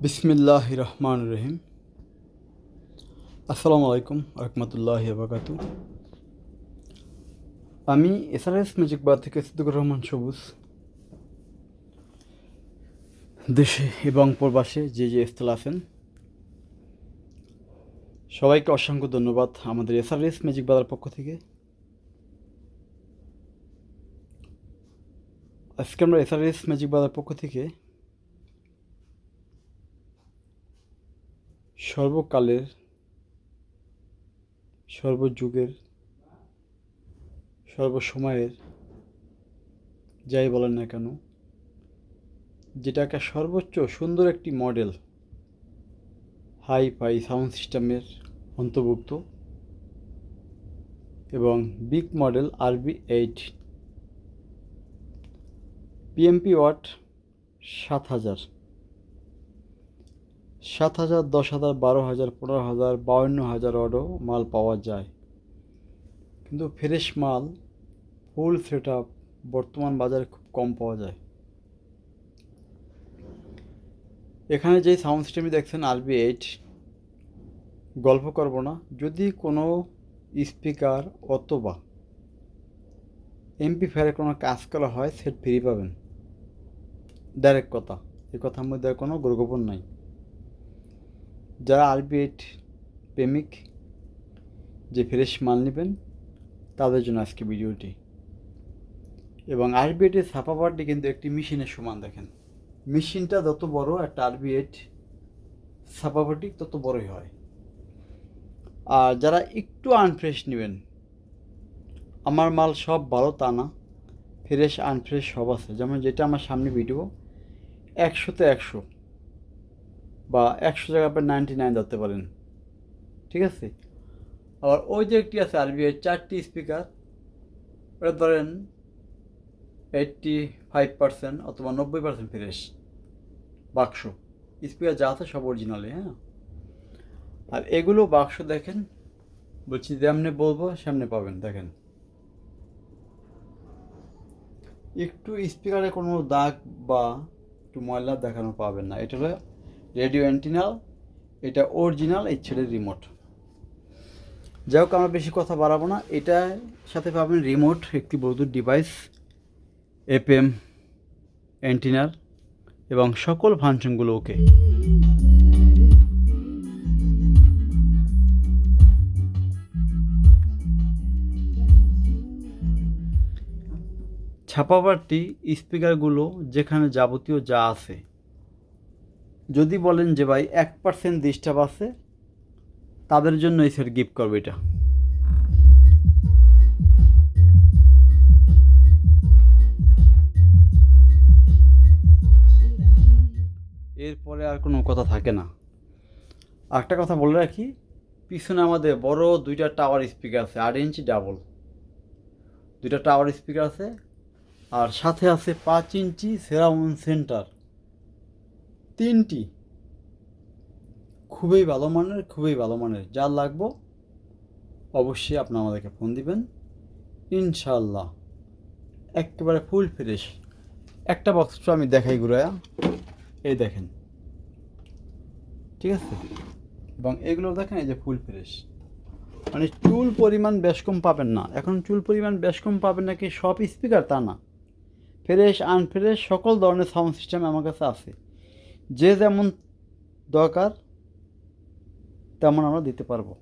বিসমিল্লাহ রহমান রহিম। আসসালামু আলাইকুম রহমতুল্লাহ বাকাতু। আমি এসআরএস ম্যাজিক বার থেকে সিদ্দিকুর রহমান সবুজ। দেশে এবং প্রবাসে যে স্থলে আছেন সবাইকে অসংখ্য ধন্যবাদ আমাদের এসআরএস ম্যাজিক বারের পক্ষ থেকে। আজকে আমরা এসআরএস ম্যাজিক বারের পক্ষ থেকে সর্বকালের সর্বযুগের সর্বসময়ের যাই বলেন না কেন, যেটাকে সর্বোচ্চ সুন্দর একটি মডেল হাই ফাই সাউন্ড সিস্টেমের অন্তর্ভুক্ত এবং big model RB8 PMP watt 7,000, 7,000, 10,000, 12,000, 15,000, 52,000 order মাল পাওয়া যায়। কিন্তু ফ্রেশ মাল ফুল সেট আপ বর্তমান বাজারে খুব কম পাওয়া যায়। এখানে যে সাউন্ড সিস্টেমটি দেখছেন RB8, গল্প করব না, যদি কোনো স্পিকার অথবা এমপ্লিফায়ারে কোনো কাজ করা হয় সেট ফ্রি পাবেন, ডাইরেক্ট কথা। এই কথার মধ্যে আর কোনো গোপন নাই। যারা RB8 প্রেমিক, যে ফ্রেশ মাল নেবেন, তাদের জন্য আজকে ভিডিওটি। এবং RB8-এর ছাপাবারটি কিন্তু একটি মেশিনের সমান। দেখেন, মেশিনটা যত বড়, একটা RB8 ছাপাবারটি তত বড়ই হয়। আর যারা একটু আনফ্রেশ নেবেন, আমার মাল সব ভালো তা না, ফ্রেশ আনফ্রেশ সব আছে। যেমন যেটা আমার সামনে ভিডিও, 100-তে 100 বা 100 জায়গায় আপনি 99 ধরতে পারেন, ঠিক আছে। আবার ওই যে একটি আছে RB8 4টি স্পিকার, ওটা ধরেন 85% অথবা 90% ফ্রেশ বাক্স। স্পিকার যা আছে সব অরিজিনালি, হ্যাঁ। আর এগুলো বাক্স দেখেন, বলছি যেমনি বলবো সামনে পাবেন। দেখেন, একটু স্পিকারে কোনো দাগ বা একটু ময়লা দেখানো পাবেন না। এটা হলো রেডিও অ্যান্টিনাল, এটা অরিজিনাল এই ছেলের রিমোট। যাই হোক, আমরা বেশি কথা বাড়াবো না। এটার সাথে পাবেন রিমোট, একটি ব্লুটুথ ডিভাইস, FM অ্যান্টিনার এবং সকল ফাংশনগুলো ওকে। ছাপাবারটি স্পিকারগুলো যেখানে যাবতীয় যা আছে, যদি বলেন যে ভাই 1% ডিস্টার্ব আছে, তাদের জন্য এই সেট গিফট করবে এটা। এরপরে আর কোনো কথা থাকে না। আরেকটা কথা বলে রাখি, পিছনে আমাদের বড় দুইটা টাওয়ার স্পিকার আছে, 8 ইঞ্চি ডাবল দুইটা টাওয়ার স্পিকার আছে। আর সাথে আছে 5 ইঞ্চি সারাউন্ড সেন্টার 3টি, খুবই ভালো মানের। যা লাগবো অবশ্যই আপনি আমাদেরকে ফোন দিবেন, ইনশাল্লাহ একেবারে ফুল ফ্রেশ। একটা বক্স আমি দেখাই ঘুরায়া, এই দেখেন, ঠিক আছে। এবং এগুলো দেখেন, এই যে ফুল ফ্রেশ, মানে চুল পরিমাণ বেশ কম পাবেন না। এখন চুল পরিমাণ বেশ কম পাবেন নাকি সব স্পিকার, তা না। ফ্রেশ আনফ্রেশ সকল ধরনের সাউন্ড সিস্টেম আমার কাছে আছে। যে যেমন দরকার তেমন আমরা দিতে পারবো।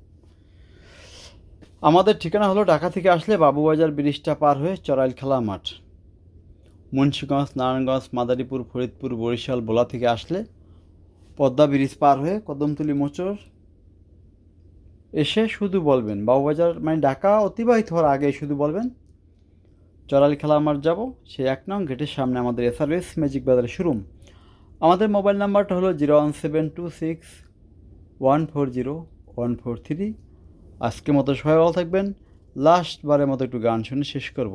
আমাদের ঠিকানা হলো ঢাকা থেকে আসলে বাবুবাজার ব্রিজটা পার হয়ে চড়াইল খেলা মাঠ, মুন্সিগঞ্জ, নারায়ণগঞ্জ, মাদারীপুর, ফরিদপুর, বরিশাল, ভোলা থেকে আসলে পদ্মা ব্রিজ পার হয়ে কদমতলী মোচর এসে শুধু বলবেন বাবুবাজার, মানে ঢাকা অতিবাহিত হওয়ার আগে শুধু বলবেন চড়াইল খেলা মাঠ যাব। সেই 1 নং গেটের সামনে আমাদের এসআরএস ম্যাজিক বাজারের শোরুম। আমাদের মোবাইল নাম্বারটা হলো 01726140143। আজকের মতো সবাই ভালো থাকবেন। লাস্টবারের মতো একটু গান শুনে শেষ করব।